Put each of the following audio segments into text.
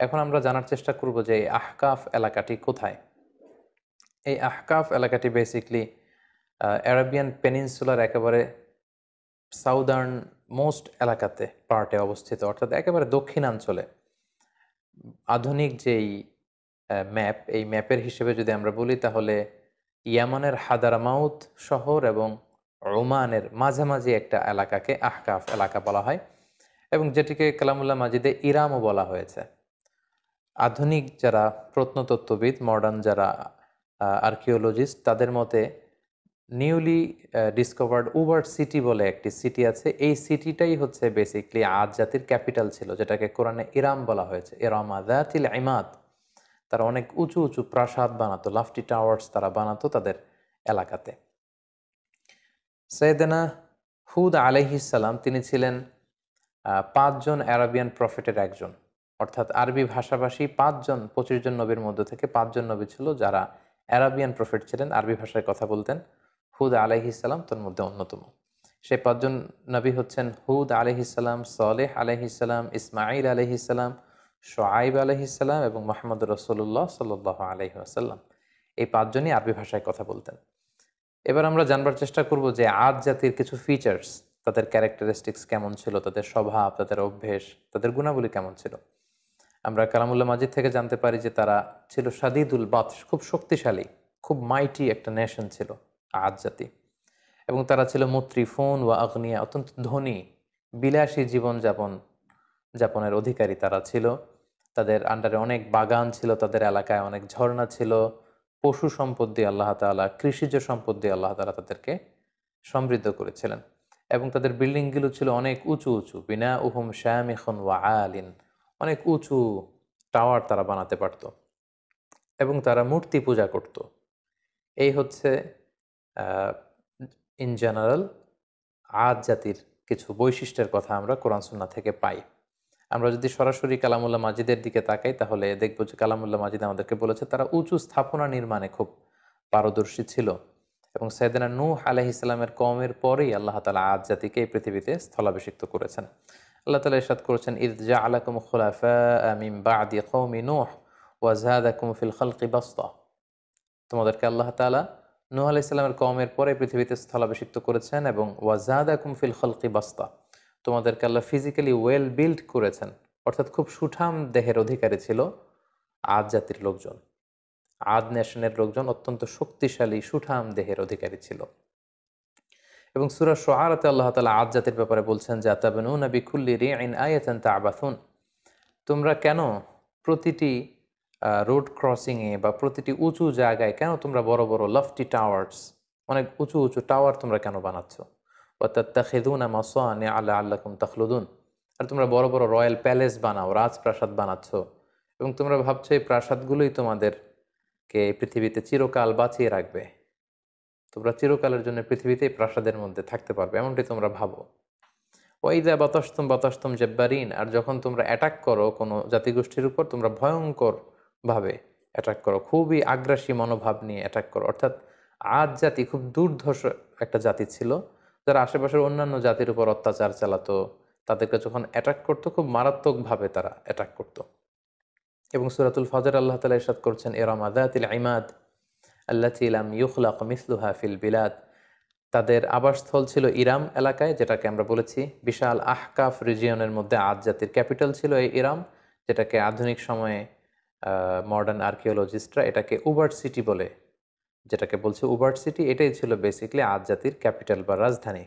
এখন আমরা জানার চেষ্টা করব যে এই আহকাফ এলাকাটি কোথায়। এই আহকাফ এলাকাটি বেসিকলি অ্যারাবিয়ান পেনিনসুলার একেবারে সাউদার্ন মোস্ট এলাকাতে পার্টে অবস্থিত, অর্থাৎ একেবারে দক্ষিণাঞ্চলে। আধুনিক যেই ম্যাপ, এই ম্যাপের হিসেবে যদি আমরা বলি তাহলে ইয়ামানের হাদারামাউত শহর এবং ওমানের মাঝামাঝি একটা এলাকাকে আহকাফ এলাকা বলা হয়, এবং যেটিকে কালামুল্লাহ মাজিদে ইরামও বলা হয়েছে। আধুনিক যারা প্রত্নতত্ত্ববিদ, মডার্ন যারা আর্কিওলজিস্ট, তাদের মতে নিউলি ডিসকভার্ড উবার সিটি বলে একটি সিটি আছে। এই সিটিটাই হচ্ছে বেসিকলি আদ জাতির ক্যাপিটাল ছিল, যেটাকে কোরআনে ইরাম বলা হয়েছে। ইরামা যাতিল ইমাদ। তারা অনেক উঁচু উঁচু প্রাসাদ বানাতো, লাফটি টাওয়ার্স তারা বানাতো তাদের এলাকাতে। সৈয়দনা হুদ আলাইহিসসালাম তিনি ছিলেন 5 জন অ্যারাবিয়ান প্রফেটের একজন, অর্থাৎ আরবি ভাষাভাষী 5 জন 25 জন নবীর মধ্য থেকে 5 জন নবী ছিল যারা অ্যারাবিয়ান প্রফেট ছিলেন, আরবি ভাষায় কথা বলতেন। হুদ আলাইহিসসালাম তার মধ্যে অন্যতম। সেই 5 জন নবী হচ্ছেন হুদ আলাইহিসসালাম, সলেহ আলাইহিসসালাম, ইসমাঈল আলাইহিসসালাম, শোয়াইব আলাইহিসসালাম এবং মুহাম্মদ রাসূলুল্লাহ সাল্লাল্লাহু আলাইহি ওয়াসাল্লাম। এই 5 জনই আরবি ভাষায় কথা বলতেন। এবার আমরা জানবার চেষ্টা করব যে আদ জাতির কিছু ফিচার্স, তাদের ক্যারেক্টারিস্টিক্স কেমন ছিল, তাদের স্বভাব, তাদের অভ্যেস, তাদের গুণাবলী কেমন ছিল। আমরা কালামুল্লাহ মাজিদ থেকে জানতে পারি যে তারা ছিল শাদীদুল বাতশ, খুব শক্তিশালী, খুব মাইটি একটা নেশন ছিল আদ জাতি। এবং তারা ছিল মুত্রিফুন ওয়া আগনিয়া, অত্যন্ত ধনী, বিলাসী যাপনের অধিকারী তারা ছিল। তাদের আন্ডারে অনেক বাগান ছিল, তাদের এলাকায় অনেক ঝর্ণা ছিল, পশু সম্পদ দিয়ে আল্লাহ তাআলা, কৃষিজ সম্পদ দিয়ে আল্লাহ তাআলা তাদেরকে সমৃদ্ধ করেছিলেন। এবং তাদের বিল্ডিংগুলো ছিল অনেক উঁচু উঁচু, বিনা উহুম শামিখুন ওয়া আলিন, অনেক উঁচু টাওয়ার তারা বানাতে পারত। এবং তারা মূর্তি পূজা করত। এই হচ্ছে ইন জেনারেল আদ জাতির কিছু বৈশিষ্ট্যের কথা আমরা কোরআন সুন্নাহ থেকে পাই। আমরা যদি সরাসরি কালামুল্লাহ মাজিদের দিকে তাকাই তাহলে দেখব যে কালামুল্লাহ মাজিদ আমাদেরকে বলেছে তারা উঁচু স্থাপনা নির্মাণে খুব পারদর্শী ছিল। এবং সাইয়েদনা নূহ আলাইহিস সালামের কওমের পরেই আল্লাহ তাআলা আদ জাতিকে এই পৃথিবীতে স্থলাভিষিক্ত করেছেন। আল্লাহ তাআলা ইরশাদ করেছেন, ইয জাআলাকুম খুলাফা মিন বা'দি কওমি নূহ ওয়া যাদাকুম ফিল খালকি বাসতা। তোমাদেরকে আল্লাহ তাআলা নূহ আলাইহিস সালামের কওমের পরে পৃথিবীতে স্থলাভিষিক্ত করেছেন, এবং ওয়া যাদাকুম ফিল খালকি বাসতা, তোমাদেরকে আল্লাহ ফিজিক্যালি ওয়েল বিল্ড করেছেন, অর্থাৎ খুব সুঠাম দেহের অধিকারী ছিল আদ জাতির লোকজন। আদ নেশনের লোকজন অত্যন্ত শক্তিশালী সুঠাম দেহের অধিকারী ছিল। এবং সূরা শুআরাতে আল্লাহ তাআলা আদ জাতির ব্যাপারে বলছেন যে আতাবনুনা বিকুল্লি রিইন আয়াতান তা'বাসুন, তোমরা কেন প্রতিটি রোড ক্রসিংয়ে বা প্রতিটি উঁচু জায়গায় কেন তোমরা বড় বড় লফটি টাওয়ার্স, অনেক উঁচু উঁচু টাওয়ার তোমরা কেন বানাচ্ছ। ওয়া তাত্তাখিযুনা মাসানিআ লাআল্লাকুম তাখলুদুন, আর তোমরা বড় বড় রয়্যাল প্যালেস বানাও, রাজপ্রাসাদ বানাচ্ছ, এবং তোমরা ভাবছো এই প্রাসাদগুলোই তোমাদেরকে এই পৃথিবীতে চিরকাল বাঁচিয়ে রাখবে, তোমরা চিরকালের জন্য পৃথিবীতে এই প্রাসাদের মধ্যে থাকতে পারবে, এমনটি তোমরা ভাবো। ওয়াইদা বাতাসতুম বাতাসতুম জাব্বারিন, আর যখন তোমরা অ্যাটাক করো কোনো জাতিগোষ্ঠীর উপর, তোমরা ভয়ঙ্কর ভাবে অ্যাটাক করো, খুবই আগ্রাসী মনোভাব নিয়ে অ্যাটাক করো। অর্থাৎ আদ জাতি খুব দুর্ধর্ষ একটা জাতি ছিল, যারা আশেপাশের অন্যান্য জাতির উপর অত্যাচার চালাতো, তাদেরকে যখন অ্যাটাক করতো খুব মারাত্মকভাবে তারা অ্যাটাক করতো। এবং সূরাতুল ফজর আল্লাহ তাআলা ইরশাদ করছেন, ইরামা যাতিল ইমাদ আল্লাতী লাম ইউখলাক মিসলুহা ফিল বিলাদ, তাদের আবাসস্থল ছিল ইরাম এলাকায়, যেটাকে আমরা বলেছি বিশাল আহকাফ রিজিয়নের মধ্যে আদ জাতির ক্যাপিটাল ছিল এই ইরাম, যেটাকে আধুনিক সময়ে মডার্ন আর্কিওলজিস্টরা এটাকে উবার্ট সিটি বলে, যেটাকে বলছে উবার্ট সিটি, এটাই ছিল বেসিকলি আদ জাতির ক্যাপিটাল বা রাজধানী।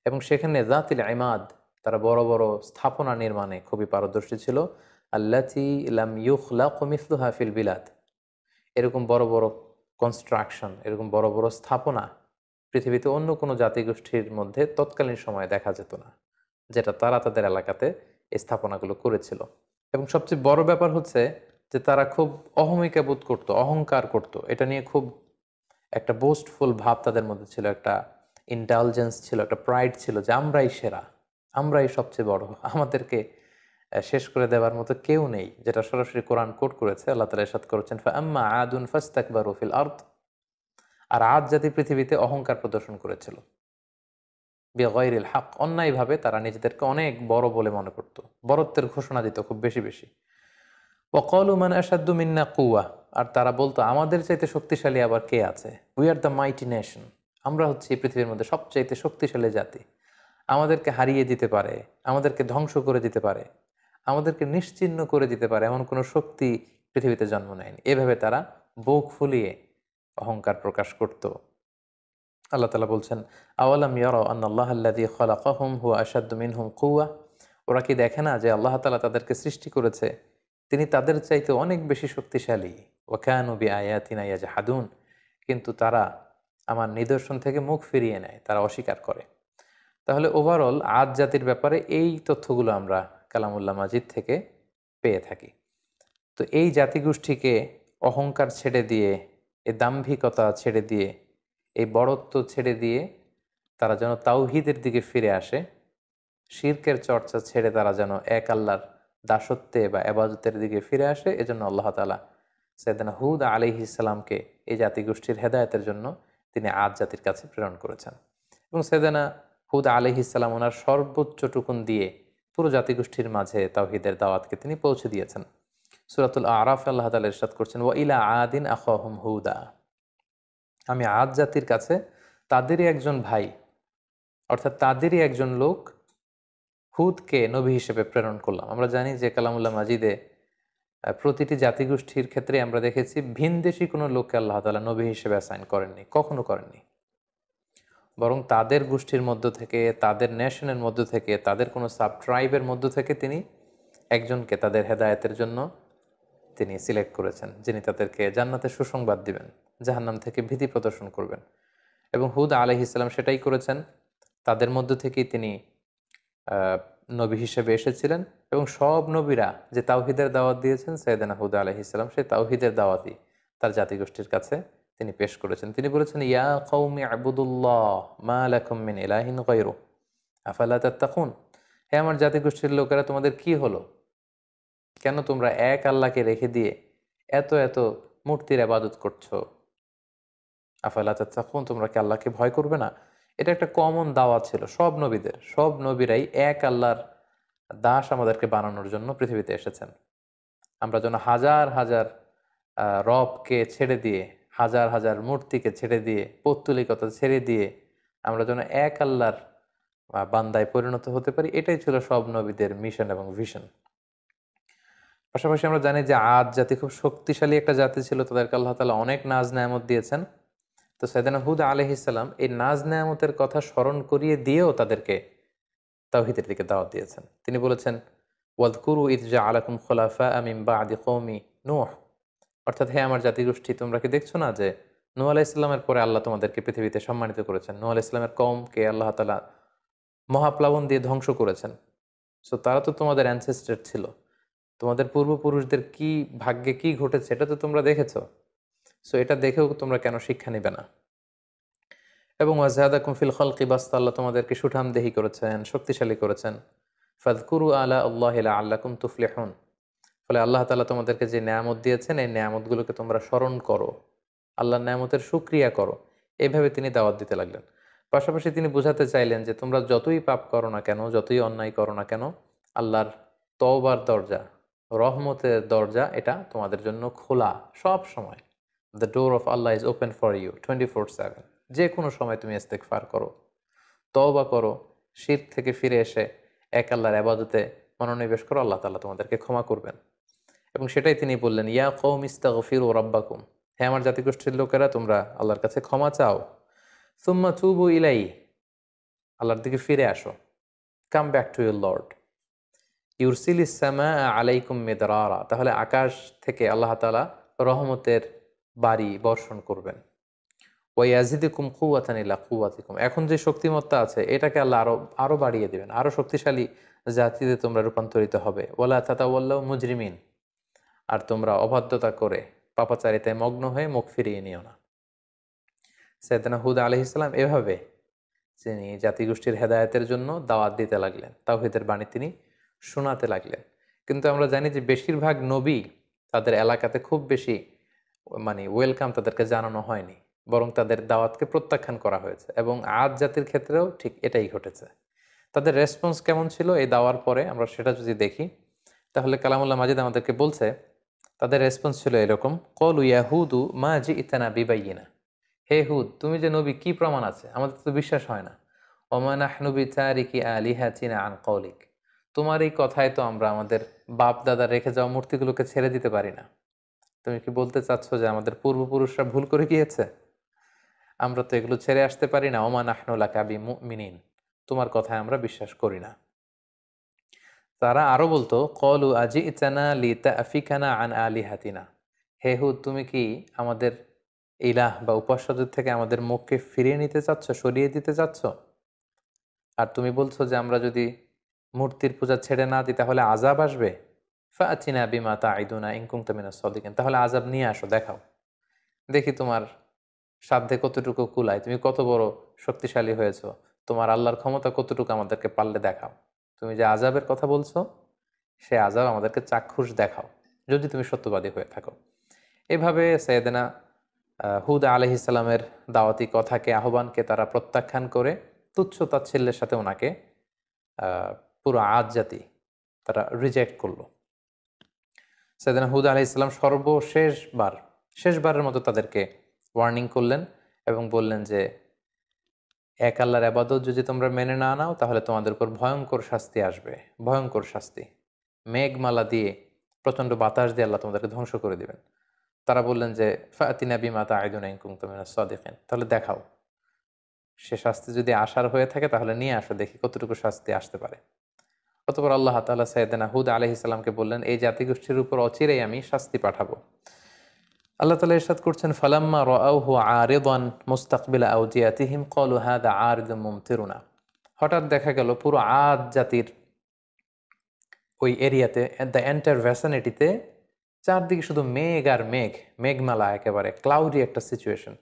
এবং সেখানে যাতিল ইমাদ, তারা বড় বড় স্থাপনা নির্মাণে খুবই পারদর্শী ছিল। আল্লাতী লাম ইউখলাক মিসলুহা ফিল বিলাদ, এরকম বড় বড় কনস্ট্রাকশন, এরকম বড় বড় স্থাপনা পৃথিবীতে অন্য কোনো জাতিগোষ্ঠীর মধ্যে তৎকালীন সময়ে দেখা যেত না, যেটা তারা তাদের এলাকাতে এই স্থাপনাগুলো করেছিল। এবং সবচেয়ে বড় ব্যাপার হচ্ছে যে তারা খুব অহমিকা বোধ করতো, অহংকার করত, এটা নিয়ে খুব একটা বোস্টফুল ভাব তাদের মধ্যে ছিল, একটা ইন্টালিজেন্স ছিল, একটা প্রাইড ছিল যে আমরাই সেরা, আমরাই সবচেয়ে বড়, আমাদেরকে শেষ করে দেওয়ার মতো কেউ নেই, যেটা সরাসরি কোরআন কোট করেছে। আল্লাহ তাআলা ইরশাদ করেছেন, ফাআম্মা আদুন ফাস্তাকবারু ফিল আরদ, আর আদ জাতি পৃথিবীতে অহংকার প্রদর্শন করেছিল, বিগাইরিল হক, অন্যায়ভাবে তারা নিজেদেরকে অনেক বড় বলে মনে করত, বড়ত্বের ঘোষণা দিত খুব বেশি বেশি। ওয়াকালু মান আশাদ্দু মিন্না কুওয়া, আর তারা বলতো আমাদের চাইতে শক্তিশালী আবার কে আছে? We are the mighty nation, আমরা হচ্ছে এই পৃথিবীর মধ্যে সবচাইতে শক্তিশালী জাতি, আমাদেরকে হারিয়ে দিতে পারে, আমাদেরকে ধ্বংস করে দিতে পারে, আমাদেরকে নিশ্চিহ্ন করে দিতে পারে এমন কোনো শক্তি পৃথিবীতে জন্ম নেয়নি। এভাবে তারা বুক ফুলিয়ে অহংকার প্রকাশ করত। আল্লাহ তাআলা বলছেন, আওয়ালাম ইয়ারাউ আন্নাল্লাহ আল্লাযী খালাকাহুম হুয়া আশাদ্দু মিনহুম কুওয়া, ওরা কি দেখে না যে আল্লাহ তাআলা তাদেরকে সৃষ্টি করেছে, তিনি তাদের চাইতে অনেক বেশি শক্তিশালী। ওয়া কানু বিআয়াতিনা ইয়াজহাদুন, কিন্তু তারা আমার নিদর্শন থেকে মুখ ফিরিয়ে নেয়, তারা অস্বীকার করে। তাহলে ওভারঅল আদ জাতির ব্যাপারে এই তথ্যগুলো আমরা কালামুল্লাহ মাজিদ থেকে পেয়ে থাকি। তো এই জাতিগোষ্ঠীকে অহংকার ছেড়ে দিয়ে, এই দাম্ভিকতা ছেড়ে দিয়ে, এই বড়ত্ব ছেড়ে দিয়ে তারা যেন তাওহীদের দিকে ফিরে আসে, শিরকের চর্চা ছেড়ে তারা যেন এক আল্লাহর দাসত্বে বা এবাদতের দিকে ফিরে আসে, এজন্য আল্লাহ তাআলা সাইয়েদনা হুদ আলাইহিস সালামকে এই জাতিগোষ্ঠীর হেদায়েতের জন্য তিনি আদ জাতির কাছে প্রেরণ করেছেন। এবং সাইয়েদনা হুদ আলাইহিস সালাম ওনার সর্বোচ্চটুকুন দিয়ে পুরো জাতিগোষ্ঠীর মাঝে তাওহীদের দাওয়াতকে তিনি পৌঁছে দিয়েছেন। সূরাতুল আরাফে আল্লাহ তাআলা ইরশাদ করছেন, ওয়া ইলা আদিন আখাহুম হুদা, আমি আদ জাতির কাছে তাদেরই একজন ভাই, অর্থাৎ তাদেরই একজন লোক হুদকে নবী হিসেবে প্রেরণ করলাম। আমরা জানি যে কালামুল্লাহ মাজিদে প্রতিটি জাতিগোষ্ঠীর ক্ষেত্রে আমরা দেখেছি ভিনদেশী কোনো লোককে আল্লাহ তাআলা নবী হিসেবে অ্যাসাইন করেননি, কখনো করেননি। বরং তাদের গোষ্ঠীর মধ্য থেকে, তাদের নেশনের মধ্য থেকে, তাদের কোনো সাব ট্রাইবের মধ্য থেকে তিনি একজনকে তাদের হেদায়েতের জন্য তিনি সিলেক্ট করেছেন, যিনি তাদেরকে জান্নাতের সুসংবাদ দিবেন, জাহান্নাম থেকে ভীতি প্রদর্শন করবেন। এবং হুদ আলাইহিস সালাম সেটাই করেছেন। তাদের মধ্য থেকেই তিনি আহ, নবী হিসেবে এসেছিলেন। এবং সব নবীরা যে তাওহীদের দাওয়াত দিয়েছেন, সাইয়েদনা হুদ আলাইহিস সালাম সেই তাওহীদের দাওয়াতই তার জাতিগোষ্ঠীর কাছে তিনি পেশ করেছেন। তিনি বলেছেন, ইয়া কওমি আবুদুল্লাহ মা লাকুম মিন ইলাহিন গায়রু আফালা তাত্তাকুন, হে আমার জাতিগোষ্ঠীর লোকেরা, তোমাদের কি হলো? কেন তোমরা এক আল্লাহকে রেখে দিয়ে এত এত মূর্তির ইবাদত করছো? আফালা তাত্তাকুন, তোমরা কি আল্লাহকে ভয় করবে না? এটা একটা কমন দাওয়াত ছিল সব নবীদের। সব নবীরাই এক আল্লাহর দাস আমাদেরকে বানানোর জন্য পৃথিবীতে এসেছেন। আমরা যেন হাজার হাজার রবকে ছেড়ে দিয়ে, হাজার হাজার মূর্তিকে ছেড়ে দিয়ে, পৌত্তলিকতা ছেড়ে দিয়ে আমরা যেন এক আল্লাহর বান্দায় পরিণত হতে পারি, এটাই ছিল সব নবীদের মিশন এবং ভিশন। পাশাপাশি আমরা জানি যে আদ জাতি খুব শক্তিশালী একটা জাতি ছিল, তাদেরকে আল্লাহ তাআলা অনেক নাজ নেয়ামত দিয়েছেন। তো সাইয়েদনা হুদ আলাইহিস সালাম এই নাজ নেয়ামতের কথা স্মরণ করিয়ে দিয়েও তাদেরকে তাওহীদের দিকে দাওয়াত দিয়েছেন। তিনি বলেছেন, ওয়াযকুরু ইয জাআলাকুম খুলাফা মিন বা'দি কওমি নূহ, অর্থাৎ হে আমার জাতিগোষ্ঠী, তোমরা কি দেখছো না যে নূহ আলাইহিস সালামের পরে আল্লাহ তোমাদেরকে পৃথিবীতে সম্মানিত করেছেন। নূহ আলাইহিস সালামের কওমকে আল্লাহ তাআলা মহাপ্লাবন দিয়ে ধ্বংস করেছেন। সো তারা তো তোমাদের অ্যানসেস্টর ছিল, তোমাদের পূর্বপুরুষদের কি ভাগ্যে কি ঘটেছে এটা তো তোমরা দেখেছো। সো এটা দেখেও তোমরা কেন শিক্ষা নিবে না? এবং ওয়াজহাদাকুম ফিল খালকি বাসতা, আল্লাহ তোমাদেরকে সুঠামদেহী করেছেন, শক্তিশালী করেছেন। ফাযকুরু আলা আল্লাহি লাআল্লাকুম তুফলিহুন, ফলে আল্লাহ তাআলা তোমাদেরকে যে নেয়ামত দিয়েছেন এই নেয়ামতগুলোকে তোমরা স্মরণ করো, আল্লাহর নেয়ামতের শুকরিয়া করো। এইভাবে তিনি দাওয়াত দিতে লাগলেন। পাশাপাশি তিনি বোঝাতে চাইলেন যে তোমরা যতই পাপ করো না কেন, যতই অন্যায় করো না কেন, আল্লাহর তওবার দরজা, রহমতের দরজা এটা তোমাদের জন্য খোলা সব সময়। The door of Allah is open for you 24/7। যে কোনো সময় তুমি ইস্তেগফার করো, তওবা করো, শিরক থেকে ফিরে এসে এক আল্লাহর ইবাদতে মনোনিবেশ করো, আল্লাহ তাআলা তোমাদেরকে ক্ষমা করবেন। এবং সেটাই তিনি বললেন, ইয়া কওম ইস্তাগফিরু রাব্বাকুম, হে আমার জাতিগোষ্ঠীর লোকেরা, তোমরা আল্লাহর কাছে ক্ষমা চাও। সুম্মা তুবু ইলাইহি, আল্লাহর দিকে ফিরে আসো। Come back to your lord. ইউরসিলিস সামা আলাইকুম মিদরারা, তাহলে আকাশ থেকে আল্লাহ তাআলা রহমতের বাড়ি বর্ষণ করবেন। ওয়াইয়াজিদুকুম কুওয়াতান ইলা কুওয়াতিকুম, এখন যে শক্তিমত্তা আছে এটাকে আল্লাহ আরো আরো বাড়িয়ে দিবেন, আরো শক্তিশালী জাতিতে তোমরা রূপান্তরিত হবে। ওয়ালা তাতাওয়াল্লাউ মুজরিমিন, আর তোমরা অবাধ্যতা করে পাপাচারিতায় মগ্ন হয়ে মুখ ফিরিয়ে নিও না। সাইয়েদনা হুদ আলাইহিস সালাম এভাবে তিনি জাতিগোষ্ঠীর হেদায়েতের জন্য দাওয়াত দিতে লাগলেন, তাওহীদের বাণী তিনি শোনাতে লাগলেন। কিন্তু আমরা জানি যে বেশিরভাগ নবী তাদের এলাকাতে খুব বেশি ওয়েলকাম তাদেরকে জানানো হয়নি, বরং তাদের দাওয়াতকে প্রত্যাখ্যান করা হয়েছে। এবং আদ জাতির ক্ষেত্রেও ঠিক এটাই ঘটেছে। তাদের রেসপন্স কেমন ছিল এই দাওয়ার পরে আমরা সেটা যদি দেখি, তাহলে কালামুল্লাহ মাজিদ আমাদেরকে বলছে তাদের রেসপন্স ছিল এরকম, কলু ইয়াহুদু মা জি ইতানা বিবাইয়িনা, হে হুদ তুমি যে নবী কি প্রমাণ আছে, আমাদের তো বিশ্বাস হয় না। ওমা নাহনু বিতারিকি আলিহাতিনা আন কওলিক, তোমার এই কথায় তো আমরা আমাদের বাপ দাদা রেখে যাওয়া মূর্তিগুলোকে ছেড়ে দিতে পারি না। তুমি কি বলতে চাচ্ছ যে আমাদের পূর্বপুরুষরা ভুল করে গিয়েছে? আমরা তো এগুলো ছেড়ে আসতে পারি না। ওমা নাহনু লাকা বিমুমিনিন, তোমার কথায় আমরা বিশ্বাস করি না। তারা আরো বলতো, কলু আজি ইতানা লিতা আফিকানা আন আলিহাতিনা, হে হুদ তুমি কি আমাদের ইলাহ বা উপাস্যদের থেকে আমাদের মুখকে ফিরিয়ে নিতে চাচ্ছ, সরিয়ে দিতে চাচ্ছ? আর তুমি বলছো যে আমরা যদি মূর্তির পূজা ছেড়ে না দিই তাহলে আযাব আসবে। ফাআতিনা বিমা তাইদুনা ইন কুনতা মিনাস সাদিকিন, তাহলে আযাব নিয়ে আসো, দেখাও, দেখি তোমার সাধ্যে কতটুকু কুলায়, তুমি কত বড় শক্তিশালী হয়েছো, তোমার আল্লাহর ক্ষমতা কতটুকু আমাদেরকে পারলে দেখাও। তুমি যে আযাবের কথা বলছো সে আযাব আমাদেরকে চাক্ষুষ দেখাও, যদি তুমি সত্যবাদী হয়ে থাকো। এভাবে সৈয়দনা হুদ আলাইহিসসালামের দাওয়াতি কথাকে, আহ্বানকে তারা প্রত্যাখ্যান করে তুচ্ছ তাচ্ছিল্যের সাথে ওনাকে পুরো আদ জাতি তারা রিজেক্ট করলো। সৈয়দনা হুদ আলাইহিসসালাম শেষবারের মতো তাদেরকে ওয়ার্নিং করলেন এবং বললেন যে এক আল্লাহর ইবাদত যদি তোমরা মেনে না নাও তাহলে তোমাদের উপর ভয়ঙ্কর শাস্তি আসবে, ভয়ঙ্কর শাস্তি। মেঘমালা দিয়ে, প্রচণ্ড বাতাস দিয়ে আল্লাহ তোমাদেরকে ধ্বংস করে দিবেন। তারা বললেন যে ফাতিনা বিমা তাইদুনা ইন কুনতুম মিনাস সাদিকিন, তাহলে দেখাও, সে শাস্তি যদি আসার হয়ে থাকে তাহলে নিয়ে আসো, দেখি কতটুকু শাস্তি আসতে পারে। অতঃপর আল্লাহ তাআলা সাইয়েদনা হুদ আলাইহিস সালামকে বললেন, এই জাতিগোষ্ঠীর উপর অচিরেই আমি শাস্তি পাঠাবো। আল্লাহ তাআলা ইরশাদ করছেন, ফালাম্মা রাআউহু আরিদান মুস্তাকবিলা আওদিয়াতিহিম ক্বালু হাযা আরিদুম মুমতিরুনা। হঠাৎ দেখা গেল পুরো আদ জাতির ওই এরিয়াতে, দ্য এন্টায়ার ভ্যাসিনিটিতে চারদিকে শুধু মেঘ আর মেঘ, মেঘমালা, একেবারে ক্লাউডি একটা সিচুয়েশন।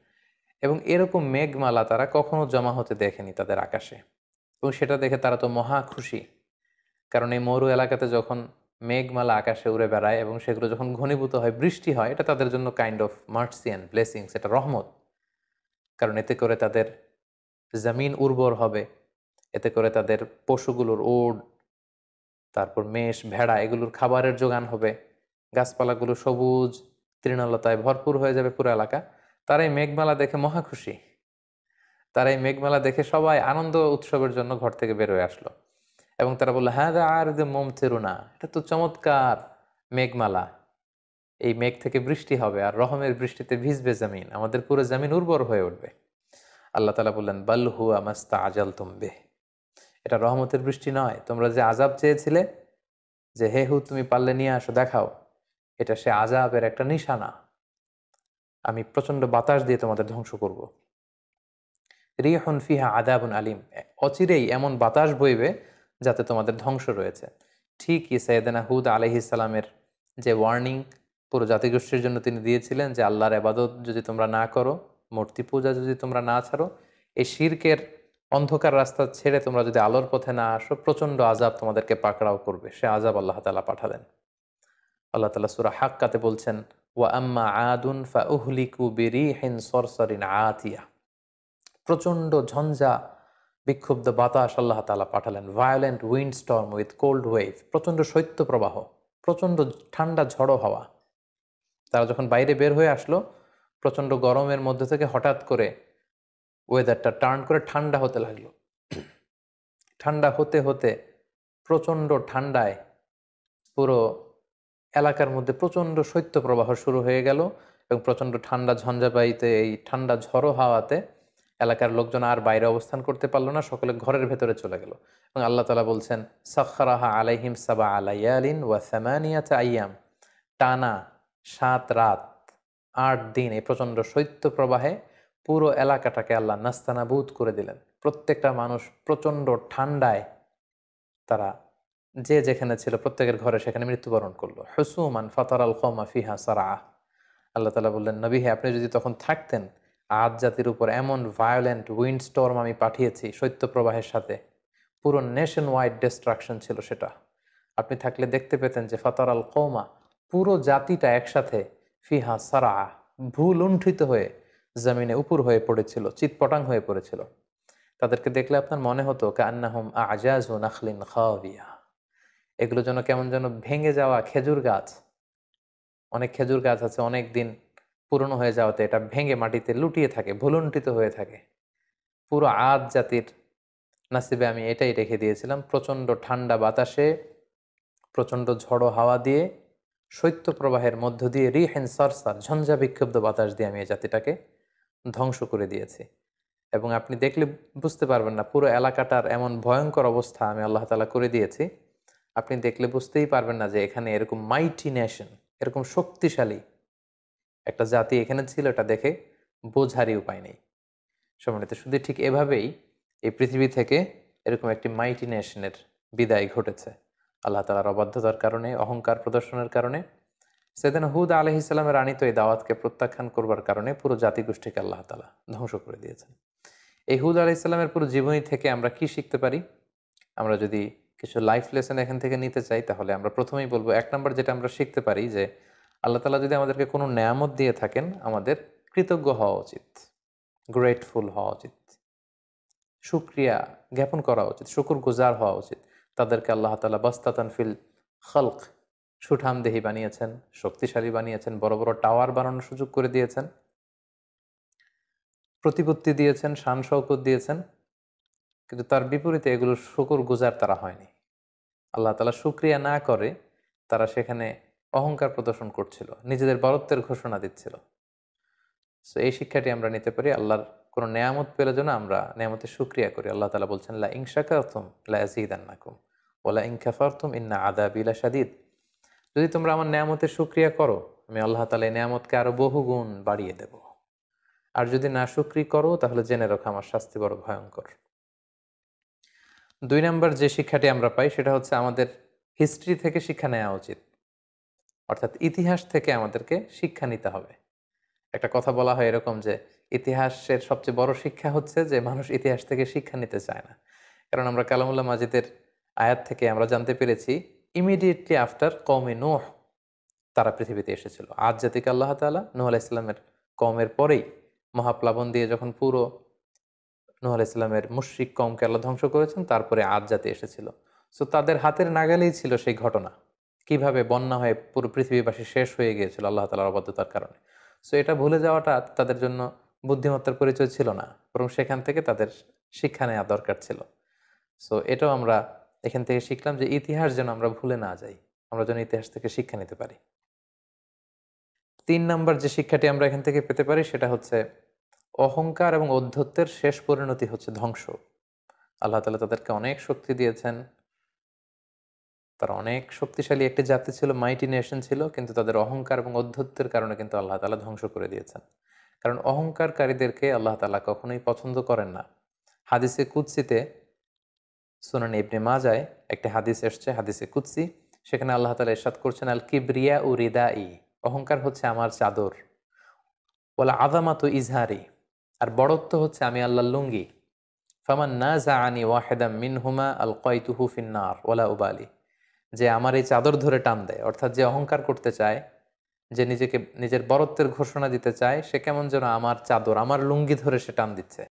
এবং এরকম মেঘমালা তারা কখনো জমা হতে দেখেনি তাদের আকাশে। এবং সেটা দেখে তারা তো মহা খুশি, কারণ এই মরু এলাকাতে যখন মেঘমালা আকাশে উড়ে বেড়ায় এবং সেগুলো যখন ঘনীভূত হয়, বৃষ্টি হয়, এটা তাদের জন্য kind of mercy and blessings, এটা রহমত। কারণ এতে করে তাদের জমিন উর্বর হবে, এতে করে তাদের পশুগুলোর ওট, তারপর মেষ, ভেড়া, এগুলোর খাবারের যোগান হবে, গাছপালাগুলো সবুজ তৃণলতায় ভরপুর হয়ে যাবে পুরো এলাকা। তারা এই মেঘমালা দেখে মহা খুশি। তারা এই মেঘমেলা দেখে সবাই আনন্দ উৎসবের জন্য ঘর থেকে বের হয়ে আসলো এবং তারা বললো, হ্যাঁ আর মোমথেরুনা, এটা তো চমৎকার মেঘমালা, এই মেঘ থেকে বৃষ্টি হবে আর রহমের বৃষ্টিতে ভিজবে জমিন, আমাদের পুরো জমিন উর্বর হয়ে উঠবে। আল্লাহ তাআলা বললেন, বাল হুয়া মাস্তা আজাল তুমবে, এটা রহমতের বৃষ্টি নয়, তোমরা যে আযাব চেয়েছিলে যে হে হুদ তুমি পারলে নিয়ে আসো, দেখাও, এটা সে আযাবের একটা নিশানা। আমি প্রচন্ড বাতাস দিয়ে তোমাদের ধ্বংস করব। রিহুন ফিহা আযাবুন আলিম, অচিরেই এমন বাতাস বইবে যাতে তোমাদের ধ্বংস রয়েছে। ঠিকই সাইয়েদনা হুদ আলাইহিস সালামের যে ওয়ার্নিং পুরো জাতিগোষ্ঠীর জন্য তিনি দিয়েছিলেন যে আল্লাহর ইবাদত যদি তোমরা না করো, মূর্তি পূজা যদি তোমরা না ছাড়ো, এই শিরকের অন্ধকার রাস্তা ছেড়ে তোমরা যদি আলোর পথে না আসো, প্রচণ্ড আযাব তোমাদেরকে পাকড়াও করবে। সে আযাব আল্লাহ তাআলা পাঠালেন। আল্লাহ তাআলা সূরা হাক্কাতে বলছেন, ওয়া আম্মা আদুন ফাউহলিকু বিরিহিন সরসরিন আতিয়া, প্রচণ্ড ঝঞ্ঝা বিক্ষুব্ধ বাতাস আল্লাহ তাআলা পাঠালেন, violent wind storm with cold wave, প্রচণ্ড শৈত্যপ্রবাহ, প্রচণ্ড ঠান্ডা ঝড়ো হাওয়া। তারা যখন বাইরে বের হয়ে আসলো, প্রচণ্ড গরমের মধ্যে থেকে হঠাৎ করে ওয়েদারটা টার্ন করে ঠান্ডা হতে লাগলো। ঠান্ডা হতে হতে প্রচণ্ড ঠান্ডায় পুরো এলাকার মধ্যে প্রচণ্ড শৈত্যপ্রবাহ শুরু হয়ে গেল এবং প্রচণ্ড ঠান্ডা ঝঞ্ঝাবায়ুতে, এই ঠান্ডা ঝড়ো হাওয়াতে এলাকার লোকজন আর বাইরে অবস্থান করতে পারলো না, সকলে ঘরের ভেতরে চলে গেল। এবং আল্লাহ তাআলা বলছেন, সাখখারাহা আলাইহিম সাবা আলাইয়ালিন ওয়া সামানিয়াতা আইয়াম, টানা ৭ রাত ৮ দিন এই প্রচণ্ড শৈত্য প্রবাহে পুরো এলাকাটাকে আল্লাহ নাস্তানাবুদ করে দিলেন। প্রত্যেকটা মানুষ প্রচণ্ড ঠান্ডায় তারা যে যেখানে ছিল প্রত্যেকের ঘরে সেখানে মৃত্যুবরণ করলো। হুসুমান ফাতারাল কওমা ফিহা সারআ, আল্লাহ তাআলা বললেন, নবী হে আপনি যদি তখন থাকতেন, আদ জাতির উপর এমন ভায়োলেন্ট উইন্ড স্টর্ম আমি পাঠিয়েছি শৈত্যপ্রবাহের সাথে, পুরো নেশন ওয়াইড ডিস্ট্রাকশন ছিল সেটা। আপনি থাকলে দেখতে পেতেন যে ফাতারাল কওমা, পুরো জাতিটা একসাথে, ফিহা সারআ, ভূলুণ্ঠিত হয়ে জমিনে উপুর হয়ে পড়েছিল, চিৎপটাং হয়ে পড়েছিল। তাদেরকে দেখলে আপনার মনে হতো কান্নাহুম আজাজু নাখলিন খাওয়িয়া, এগুলো যেন কেমন যেন ভেঙে যাওয়া খেজুর গাছ, অনেক খেজুর গাছ আছে অনেক দিন পুরনো হয়ে যাওয়াতে এটা ভেঙে মাটিতে লুটিয়ে থাকে, ভুলুন্ঠিত হয়ে থাকে। পুরো আদ জাতির নাসিবে আমি এটাই রেখে দিয়েছিলাম। প্রচণ্ড ঠান্ডা বাতাসে, প্রচণ্ড ঝড়ো হাওয়া দিয়ে, শৈত্যপ্রবাহের মধ্য দিয়ে, রিহেন সারসার ঝঞ্ঝা বিক্ষুব্ধ বাতাস দিয়ে আমি এই জাতিটাকে ধ্বংস করে দিয়েছি। এবং আপনি দেখলে বুঝতে পারবেন না, পুরো এলাকাটার এমন ভয়ঙ্কর অবস্থা আমি আল্লাহ তাআলা করে দিয়েছি, আপনি দেখলে বুঝতেই পারবেন না যে এখানে এরকম মাইটি নেশন, এরকম শক্তিশালী একটা জাতি এখানে ছিল। এটা দেখে বোঝারই উপায় নেই। সম্মানিত, শুধু ঠিক এভাবেই এই পৃথিবী থেকে এরকম একটি মাইটি নেশনের বিদায় ঘটেছে আল্লাহ তাআলার অবাধ্যতার কারণে, অহংকার প্রদর্শনের কারণে। সেদিনা হুদ আলাইহিস সালামের আনিত এই দাওয়াতকে প্রত্যাখ্যান করবার কারণে পুরো জাতিগোষ্ঠীকে আল্লাহ তাআলা ধ্বংস করে দিয়েছেন। এই হুদ আলাইহিস সালামের পুরো জীবনী থেকে আমরা কি শিখতে পারি? আমরা যদি কিছু লাইফ লেসন এখান থেকে নিতে চাই, তাহলে আমরা প্রথমেই বলবো, এক নম্বর যেটা আমরা শিখতে পারি যে আল্লাহ তাআলা যদি আমাদেরকে কোনো নেয়ামত দিয়ে থাকেন, আমাদের কৃতজ্ঞ হওয়া উচিত, গ্রেটফুল হওয়া উচিত, শুকরিয়া জ্ঞাপন করা উচিত, শুকুর গুজার হওয়া উচিত। তাদেরকে আল্লাহ তাআলা বাস্তাতান ফিল খালক, সুঠামদেহী বানিয়েছেন, শক্তিশালী বানিয়েছেন, বড় বড় টাওয়ার বানানোর সুযোগ করে দিয়েছেন, প্রতিপত্তি দিয়েছেন, শান শওকত দিয়েছেন। কিন্তু তার বিপরীতে এগুলোর শুকুর গুজার তারা হয়নি। আল্লাহ তাআলা শুকরিয়া না করে তারা সেখানে অহংকার প্রদর্শন করছিল, নিজেদের বরত্বের ঘোষণা দিচ্ছিল। সো এই শিক্ষাটি আমরা নিতে পারি, আল্লাহর কোনো নেয়ামত পেলে যেন আমরা নেয়ামতের শুকরিয়া করি। আল্লাহ তাআলা বলছেন, লা ইন শাকারতুম লা আযীদান্নাকুম ওয়া লা ইন কাফারতুম ইন্না আযাবি লাশাদীদ। যদি তোমরা আমার নেয়ামতের শুকরিয়া করো, আমি আল্লাহ তাআলা এই নেয়ামতকে আরো বহুগুণ বাড়িয়ে দেব। আর যদি না শুকরি করো, তাহলে জেনে রাখো আমার শাস্তি বড় ভয়ঙ্কর। দুই নম্বর যে শিক্ষাটি আমরা পাই সেটা হচ্ছে আমাদের হিস্ট্রি থেকে শিক্ষা নেওয়া উচিত, অর্থাৎ ইতিহাস থেকে আমাদেরকে শিক্ষা নিতে হবে। একটা কথা বলা হয় এরকম যে ইতিহাসের সবচেয়ে বড় শিক্ষা হচ্ছে যে মানুষ ইতিহাস থেকে শিক্ষা নিতে চায় না। কারণ আমরা কালামুল্লাহ মাজিদের আয়াত থেকে আমরা জানতে পেরেছি, ইমিডিয়েটলি আফটার কওমে নূহ তারা পৃথিবীতে এসেছিল। আদ জাতিকে আল্লাহ তাআলা নূহ আলাইহিস সালামের কওমের পরেই মহাপ্লাবন দিয়ে যখন পুরো নূহ আলাইহিস সালামের মুশরিক কওমকে আল্লাহ ধ্বংস করেছেন, তারপরে আদ জাতি এসেছিল। সো তাদের হাতের নাগালেই ছিল সেই ঘটনা, কিভাবে বন্যা হয়ে পুরো পৃথিবীবাসী শেষ হয়ে গিয়েছিল আল্লাহ তাআলার অবাধ্যতার কারণে। সো এটা ভুলে যাওয়াটা তাদের জন্য বুদ্ধিমত্তার পরিচয় ছিল না, বরং সেখান থেকে তাদের শিক্ষা নেওয়া দরকার ছিল। সো এটাও আমরা এখান থেকে শিখলাম যে ইতিহাস যেন আমরা ভুলে না যাই, আমরা যেন ইতিহাস থেকে শিক্ষা নিতে পারি। তিন নাম্বার যে শিক্ষাটি আমরা এখান থেকে পেতে পারি সেটা হচ্ছে অহংকার এবং ঔদ্ধত্যের শেষ পরিণতি হচ্ছে ধ্বংস। আল্লাহ তাআলা তাদেরকে অনেক শক্তি দিয়েছেন, তারা অনেক শক্তিশালী একটি জাতি ছিল, মাইটি নেশন ছিল, কিন্তু তাদের অহংকার এবং ঔদ্ধত্যের কারণে কিন্তু আল্লাহ তাআলা ধ্বংস করে দিয়েছেন। কারণ অহংকারকারীদেরকে আল্লাহ তাআলা কখনোই পছন্দ করেন না। হাদিসে কুদসিতে, সুনান ইবনে মাজায় একটি হাদিস এসছে, হাদিসে কুদসি, সেখানে আল্লাহ তাআলা ইরশাদ করছেন, আল কিবরিয়া উ রিদাই, অহংকার হচ্ছে আমার চাদর, ওয়াল আযামাতু ইজহারি, আর বড়ত্ব হচ্ছে আমি আল্লাহর লুঙ্গি। ফামান নাযাআনি ওয়াহিদাম মিনহুমা আলকাইতুহু ফিন্নার ওয়ালা উবালি, যে আমার এই চাদর ধরে টান দেয়, অর্থাৎ যে অহংকার করতে চায়, যে নিজেকে নিজের বরত্বের ঘোষণা দিতে চায়, সে কেমন যেন আমার চাদর, আমার লুঙ্গি ধরে সে টান দিচ্ছে,